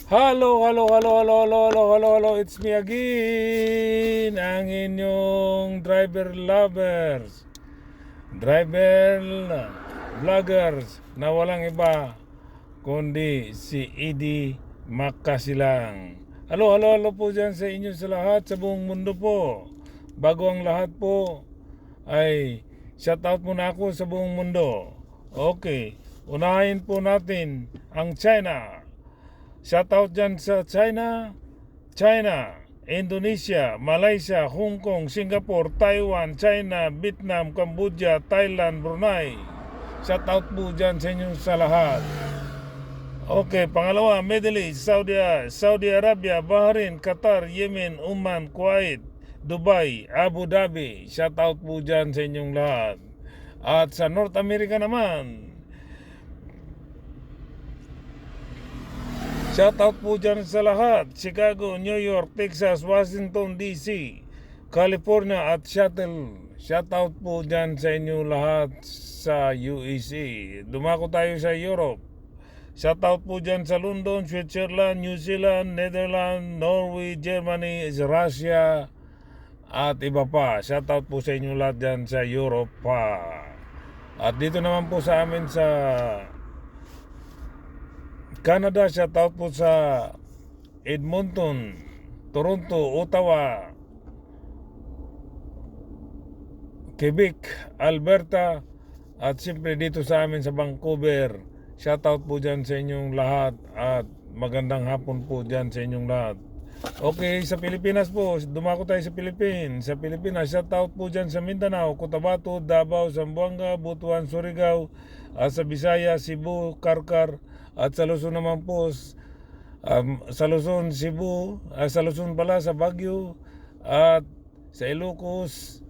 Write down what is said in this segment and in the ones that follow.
Hello, hello, hello, hello, hello, hello, hello, hello, it's me again, ang inyong driver lovers, driver vloggers na walang iba kundi si Eddie Makasilang. Hello, hello, hello po dyan sa inyo sa lahat sa buong mundo po. Bago ang lahat po ay shoutout muna ako sa buong mundo. Okay, unahin po natin ang China. Shoutout dyan sa China, Indonesia, Malaysia, Hong Kong, Singapore, Taiwan, China, Vietnam, Cambodia, Thailand, Brunei. Shoutout po dyan sa inyo sa lahat. Okay, pangalawa, Middle East, Saudi Arabia, Bahrain, Qatar, Yemen, Oman, Kuwait, Dubai, Abu Dhabi. Shoutout po dyan sa inyong lahat. At sa North America naman, shoutout po dyan sa lahat. Chicago, New York, Texas, Washington DC, California at Seattle. Shoutout po dyan sa inyo lahat sa USA. Dumako tayo sa Europe. Shoutout po dyan sa London, Switzerland, New Zealand, Netherlands, Norway, Germany, Russia at iba pa. Shoutout po sa inyo lahat dyan sa Europe pa. At dito naman po sa amin sa Canada, shoutout po sa Edmonton, Toronto, Ottawa, Quebec, Alberta, at siyempre dito sa amin sa Vancouver. Shoutout po dyan sa inyong lahat at magandang hapon po dyan sa inyong lahat. Okay, sa Pilipinas po, dumako tayo sa Philippines. Sa Pilipinas, shoutout po dyan sa Mindanao, Cotabato, Davao, Zamboanga, Butuan, Surigao, at sa Bisaya, Cebu, Karkar, at sa Luzon naman po, sa Luzon, Cebu, sa Luzon pala, sa Baguio, at sa Ilocos.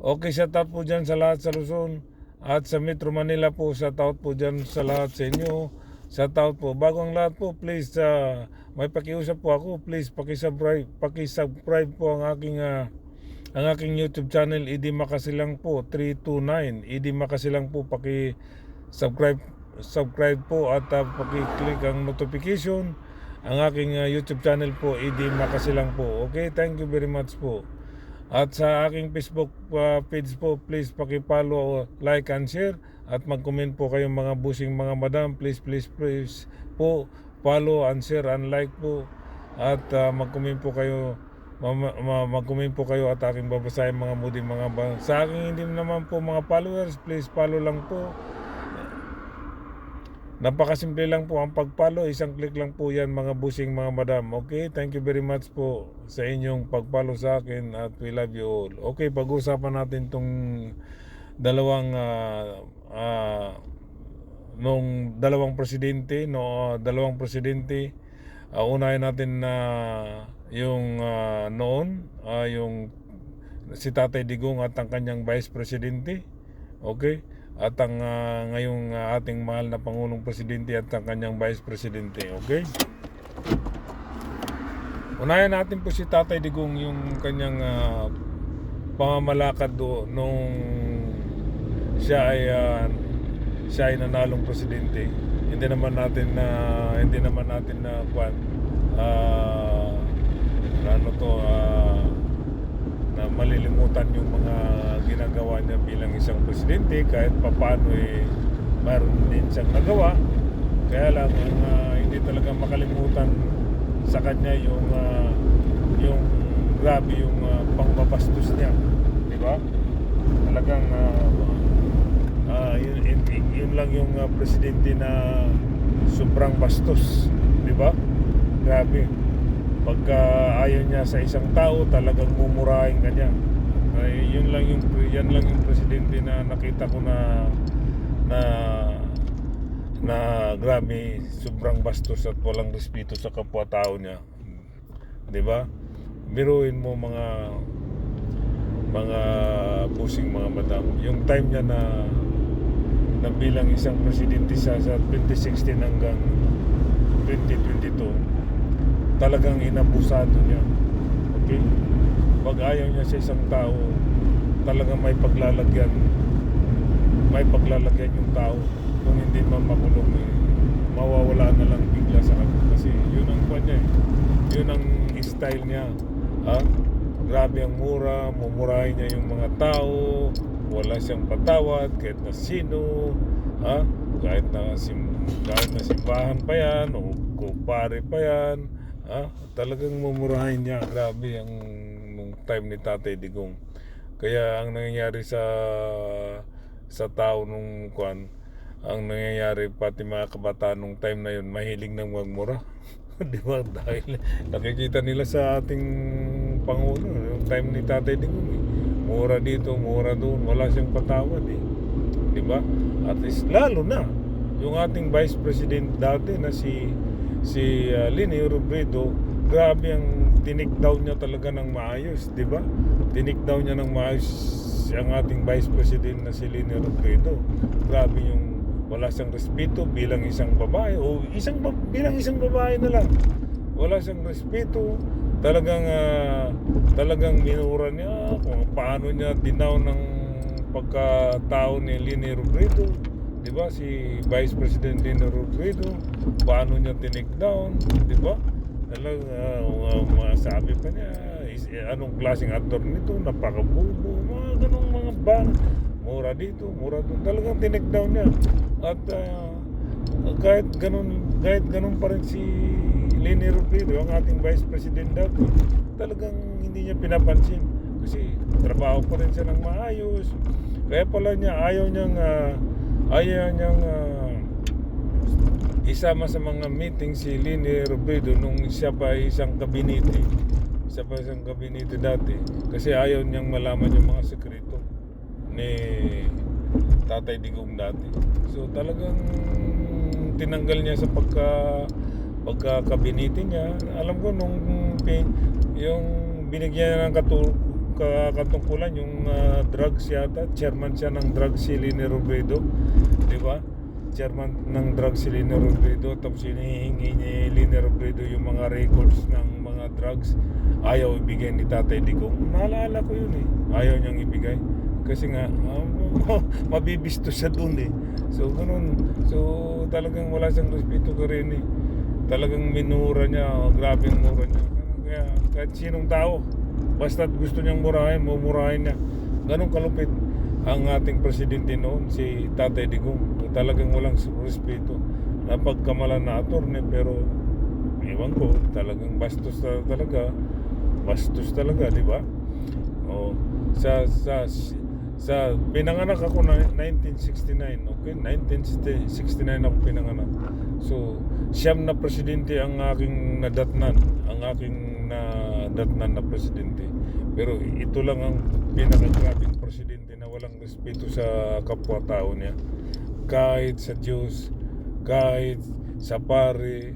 Okay, shoutout po dyan sa lahat sa Luzon. At sa Metro Manila po, shoutout po dyan sa lahat sa inyo. Shoutout po. Bago ang lahat po, please, may pakiusap po ako. Please, pakisubscribe po ang aking YouTube channel, Eddie Makasilang po, 329. Eddie Makasilang po, subscribe po at paki-click ang notification. Ang aking YouTube channel po, Eddie Makasilang po. Okay, thank you very much po. At sa aking Facebook page po, please paki-follow, like and share. At mag-comment po kayong mga busing mga madam. Please po, follow and share and like po. At mag-comment po kayo. Mag-comment po kayo at aking babasahin mga muding mga sa aking hindi naman po mga followers, please follow lang po. Napakasimple lang po ang pag-follow, isang click lang po yan mga busing mga madam. Okay, thank you very much po sa inyong pag-follow sa akin at we love you all. Okay, pag-usapan natin tong dalawang dalawang presidente, unahin natin na yung noon, yung si Tatay Digong at ang kanyang vice presidente. Okay? At ang ngayong ating mahal na Pangulong Presidente at ang kanyang Vice Presidente. Okay? Unahin natin po si Tatay Digong, yung kanyang pamamalakad nung siya ay nanalong presidente. Hindi naman natin na na malilimutan yung mga ginagawa niya bilang isang presidente. Kahit papaano mayroon din siyang nagawa, kaya lang hindi talaga makalimutan sa kanya yung grabe yung pangbabastos niya, di ba? Talagang yun lang yung presidente na sobrang bastos, di ba? Grabe. Pagka ayaw niya sa isang tao, talagang mumurahin ka niya. Yan lang yung presidente na nakita ko na grabe, sobrang bastos at walang respeto sa kapwa-tao niya. 'Di ba? Biruin mo mga busing mga madam. Yung time niya na bilang isang presidente sa 2016 hanggang 2022. Talagang inabusado niya. Okay? Pag ayaw niya sa isang tao, talagang may paglalagyan yung tao. Kung hindi man makulong, mawawala na lang bigla sa kanya. Kasi yun ang Yun ang style niya. Grabe ang mura, mumurahin niya yung mga tao, wala siyang patawad kahit na sino, kahit na simbahan pa yan o kumpare pa yan, talagang mumurahin niya. Grabe ang nung time ni Tatay Digong. Kaya ang nangyayari sa tao nung ang nangyayari pati mga kabataan nung time na yun, mahilig nang magmura. Di ba? Dahil nakikita nila sa ating Pangulo yung time ni Tatay Digong, mura dito, mura doon, wala siyang patawad di ba? At least lalo na yung ating Vice President dati na si Leni Robredo, grabe ang tinik down niya talaga ng maayos, di ba? Tinik down niya ng maayos ang ating Vice President na si Leni Robredo. Grabe yung wala siyang respeto bilang isang babae o bilang isang babae na lang. Wala siyang respeto. Talagang minura niya kung paano niya dinaw ng pagkatao ni Leni Robredo. Di ba? Si Vice President Leni Robredo, paano niya tinik down, di ba? Masabi pa niya, anong klaseng actor nito, napakabubo, mga ganong mga mura dito, mura doon. Talagang tinik down niya. At kahit ganun pa rin si Leni Robredo, ang ating Vice President dati, talagang hindi niya pinapansin kasi trabaho pa rin siya ng maayos. Kaya pala niya ayaw niyang isama sa mga meeting si Leni Robredo nung siya pa isang kabinete. Siya pa isang kabinete dati kasi ayaw niyang malaman yung mga sekreto ni Tatay Digong dati. So talagang tinanggal niya sa pagkakabinete niya. Alam ko nung yung binigyan niya ng katungkulan yung drugs yata, chairman siya ng drugs si Leni Robredo, di ba? Chairman ng drugs si Leni Robredo, tapos hinihingi ni Leni Robredo yung mga records ng mga drugs. Ayaw ibigay ni Tatay Digong. Naalala ko yun ayaw niyang ibigay kasi nga mabibisto siya dun so ganun. So talagang wala siyang respeto ka rin talagang minura niya, grabe ang mura niya. Kaya kahit sinong tao basta gusto niyang murahin, mumurahin niya. Ganun kalupit ang ating presidente noon, si Tatay Digong. Talagang walang respeto. Napagkamalan na attorney pero ewan ko, talagang bastos talaga, di ba? Sa pinanganak ako na 1969, okay? 1969 ako pinanganak. So, siyam na presidente ang aking nadatnan na presidente. Pero ito lang ang pinakagrabing presidente na walang respeto sa kapwa-tao niya. Kahit sa Diyos, kahit sa pare,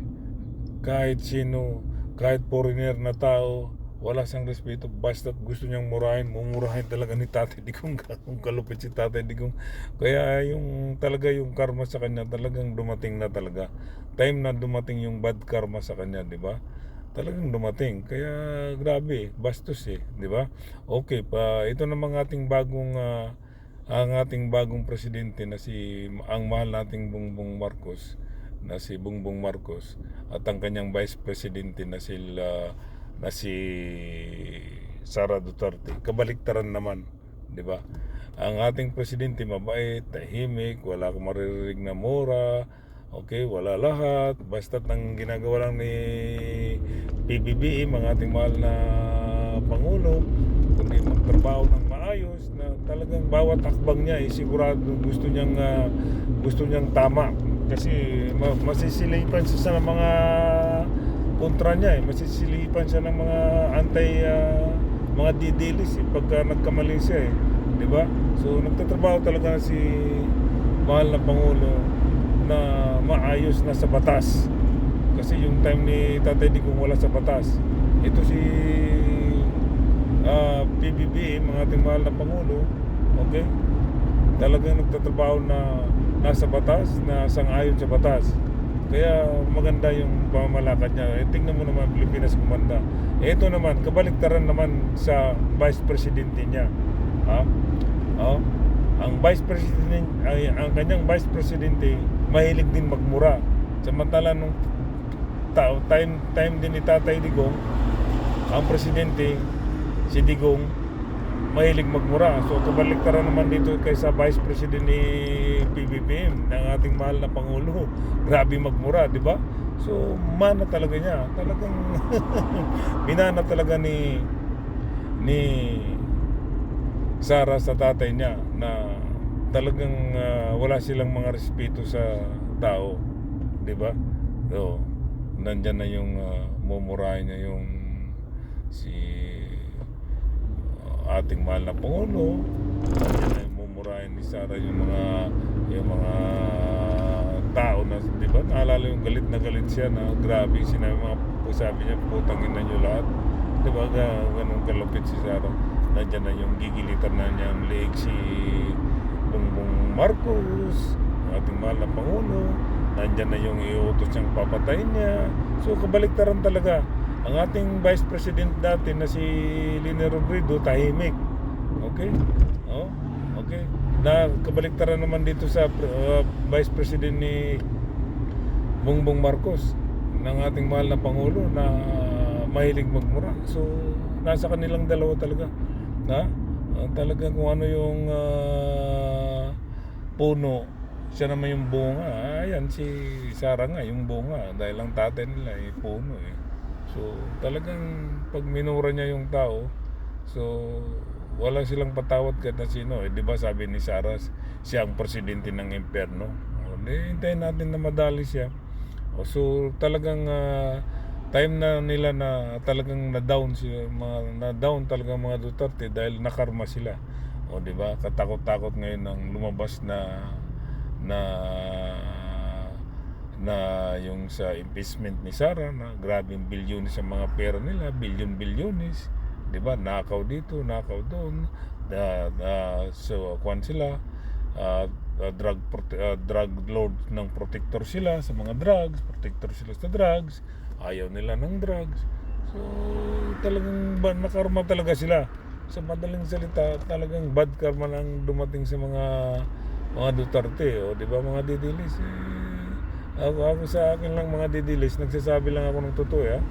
kahit sino, kahit foreigner na tao, wala siyang respeto. Basta gusto niyang mumurahin talaga ni Tatay Digong. Kung kalupit si Tatay Digong. Kaya yung karma sa kanya talagang dumating na talaga. Time na dumating yung bad karma sa kanya, di ba? Talagang dumating. Kaya grabe, bastos di ba? Okay, ito namang ating bagong presidente na ang mahal nating Bongbong Marcos, na si Bongbong Marcos, at ang kanyang vice presidente na si Sara Duterte. Kabaliktaran naman, di ba? Ang ating presidente mabait, tahimik, wala akong maririnig na mura, okay, wala lahat. Basta't ang ginagawa lang ni PBBM, ang ating mahal na Pangulo, kundi magtrabaho ng maayos, na talagang bawat akbang niya sigurado gusto niyang tama. Kasi masisilipan siya sa mga kontra niya masisilipan siya ng mga mga didilis pagka nagkamali siya di ba? So nagtatrabaho talaga si mahal na Pangulo na maayos na sa batas, kasi yung time ni Tatay Digong wala sa batas. Ito si PBBM, mga ating mahal na Pangulo, okay, talagang nagtatrabaho na nasa batas, na sang-ayon sa batas. Kaya maganda yung pamamalakad niya. Tingnan mo naman Pilipinas kumanda. Ito naman, kabaliktaran naman sa Vice Presidente niya. Ang kanyang Vice Presidente mahilig din magmura. Samantala time din ni Tatay Digong, ang presidente, si Digong, mahilig magmura. So kabaliktaran naman dito kaysa Vice President ni PBBM, ng ating mahal na Pangulo. Grabe magmura, di ba? So mana talaga niya. Talagang minana talaga ni Sara sa tatay niya na talagang wala silang mga respeto sa tao, di ba? So, nandyan na yung mumurahin niya yung si ating mahal na Pangulo. Nandyan na yung mumurahin ni Sara yung mga tao na, di ba? Naalala yung galit na galit siya na grabe, sabi niya, putangin na nyo lahat. Di ba? Ganun kalupit si Sara. Nandyan na yung gigilitan na niyang leeg si Bongbong Marcos, ating mahal na Pangulo. Nandyan na yung iutos niyang papatayin niya. So kabaliktaran talaga. Ang ating Vice President dati na si Leni Robredo, tahimik. Okay? Oh, okay. Na kabaliktaran naman dito sa Vice President ni Bongbong Marcos, ng ating mahal na Pangulo, na mahilig magmura. So nasa kanilang dalawa talaga. Talagang kung ano yung puno, siya naman yung bunga. Ayan, si Sara nga yung bunga, dahil ang tatay nila ay puno eh. So talagang pag minura niya yung tao, so wala silang patawad kahit na sino eh. Di ba sabi ni Sara, siya ang presidente ng impyerno. Hintayin natin na madali siya. So talagang time na nila na talagang na-down sila, na-down talagang mga Duterte dahil nakarma sila. O di ba? Katakot-takot ngayon ng lumabas na yung sa impeachment ni Sara, na grabing bilyones sa mga pera nila, bilyones, di ba? Nakaw dito, nakaw doon. So kwan sila, drug lord ng protector sila sa mga drugs, protector sila sa drugs. Ayaw nila ng drugs. So talagang nakarma talaga sila. Sa madaling salita, talagang bad karma lang dumating sa mga Duterte, o di ba, mga didilis. Ako sa akin lang mga didilis, nagsasabi lang ako ng totoo,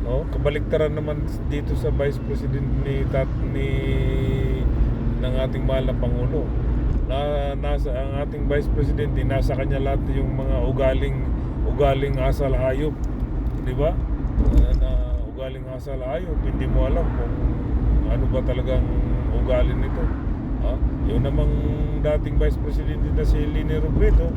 no? Kabaliktaran naman dito sa Vice President ng ating mahal na Pangulo. Ang ating Vice President, nasa kanya lahat yung mga ugaling asal hayop, di ba? Na ugaling asal hayop, hindi mo alam kung ano ba talagang ugali nito. Yung namang dating Vice President na si Leni Robredo,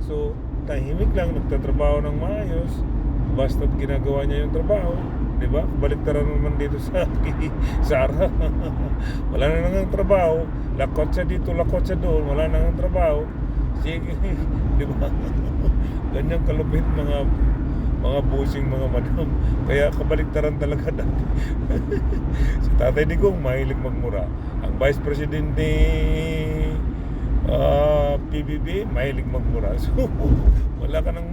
so tahimik lang, nagtatrabaho ng maayos, basta't ginagawa niya yung trabaho, di ba? Baliktaran naman dito sa Sara. Wala na nang trabaho, lakot siya dito, lakot siya doon, wala na nang trabaho. Sige, di ba? Ganyan kalupit mga busing, mga madam. Kaya kabaliktaran talaga dati. Si Tatay Digong mahilig magmura. Ang Vice President ni PBB mahilig magmura. So wala ka nang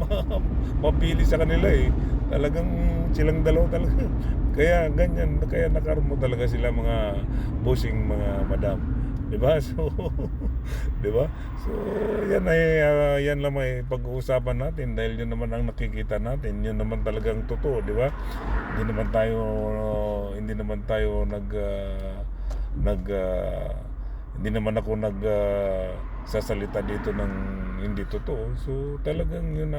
mapili sa kanila eh. Talagang silang dalawa talaga. Kaya ganyan, kaya nakarmo talaga sila, mga busing, mga madam. Diba? So, diba? So, yan lang may pag-uusapan natin, dahil yun naman ang nakikita natin, yun naman talagang totoo, diba? Hindi naman ako sasalita dito ng hindi totoo. So, talagang yun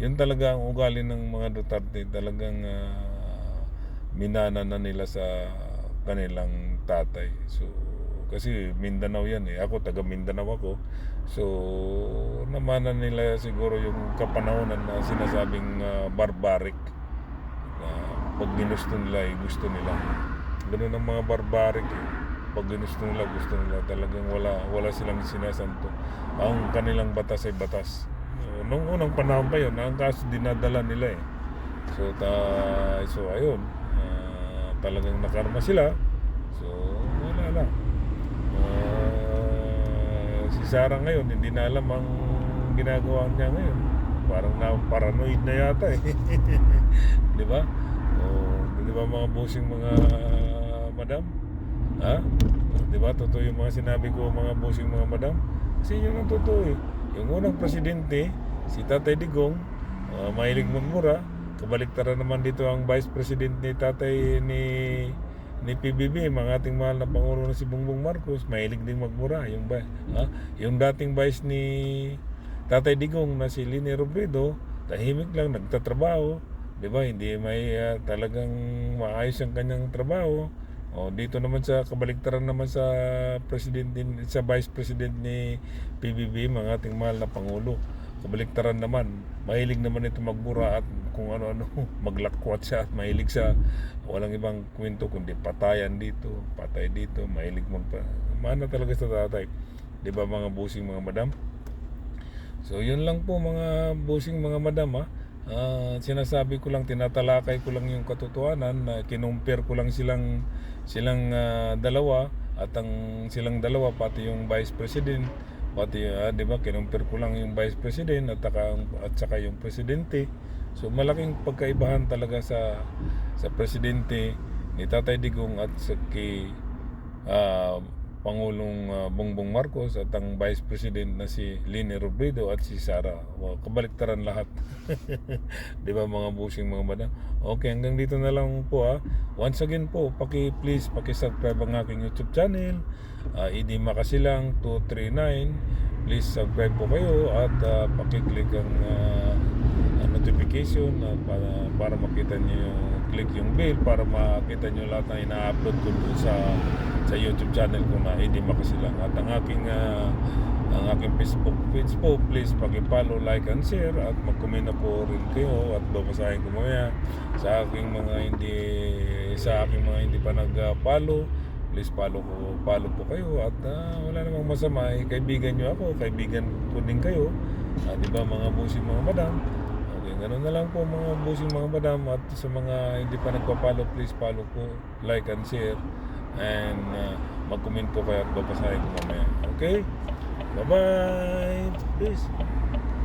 yun talaga ang ugali ng mga Duterte. Talagang minana na nila sa kanilang tatay. So, kasi Mindanao yan eh. Ako taga Mindanao ako. So namanan nila siguro yung kapanahonan na sinasabing barbaric. Pag ginusto nila eh, gusto nila. Ganun ang mga barbaric eh. Pag ginusto nila, gusto nila. Talagang wala silang sinasanto. Ang kanilang batas ay batas. Nung unang panahon pa yun, ang kaso dinadala nila eh. So ayun, talagang nakarma sila. So wala lang. Si Sara ngayon, hindi na alam ang ginagawa niya ngayon. Parang paranoid na yata eh. Di ba? Di ba mga busing, mga madam? Di ba? Totoo yung mga sinabi ko, mga busing, mga madam? Kasi yun ang totoo eh. Yung unang presidente, si Tatay Digong, mahilig magmura. Kabaliktaran naman dito ang Vice President ni tatay ni PBB, mga ating mahal na Pangulo na si Bongbong Marcos, mahilig din magmura. Yung dating Vice ni Tatay Digong na si Lini Robredo, tahimik lang, nagtatrabaho. Diba? Hindi may talagang maayos ang kanyang trabaho. Dito naman sa kabaliktaran naman sa President din, sa Vice President ni PBB, mga ating mahal na Pangulo. Kabaliktaran naman, mahilig naman ito magmura at kung ano-ano, maglakwat siya at mahilig sa walang ibang kwento kundi patayan dito, patay dito, mahilig mana talaga sa tatay. Diba mga busing mga madam? So yun lang po mga busing mga madam sinasabi ko lang, tinatalakay ko lang yung katotohanan na kinumpir ko lang silang dalawa at ang silang dalawa pati yung Vice President pati di ba kinumpir ko lang yung Vice President at saka yung Presidente. So malaking pagkaibahan talaga sa Presidente ni Tatay Digong at sa kay Pangulong Bongbong Marcos at ang Vice President na si Lini Robredo at si Sara. Kabaliktaran lahat. Di ba mga busing mga madam? Okay, hanggang dito na lang po Once again po, please paki-subscribe ang aking YouTube channel. Idi Makasilang 239. Please subscribe po kayo at paki-click ang notification para makita niyo click yung bell para makita niyo lahat na ina-upload ko doon sa YouTube channel ko na Idi Makasilang. At ang aking Facebook page po, please paki-follow, like and share at mag-comment na po rin kayo at babasahin ko mamaya sa aking mga hindi pa nag-follow. Please follow po kayo at wala namang masama, kaibigan nyo ako, kaibigan ko din kayo. Di ba mga busing mga madam? Okay, ganun na lang po mga busing mga madam. At sa mga hindi pa nagpa-follow, please follow po, like and share and mag-comment po kayo at babasahin ko mamaya. Okay? Bye-bye! Peace!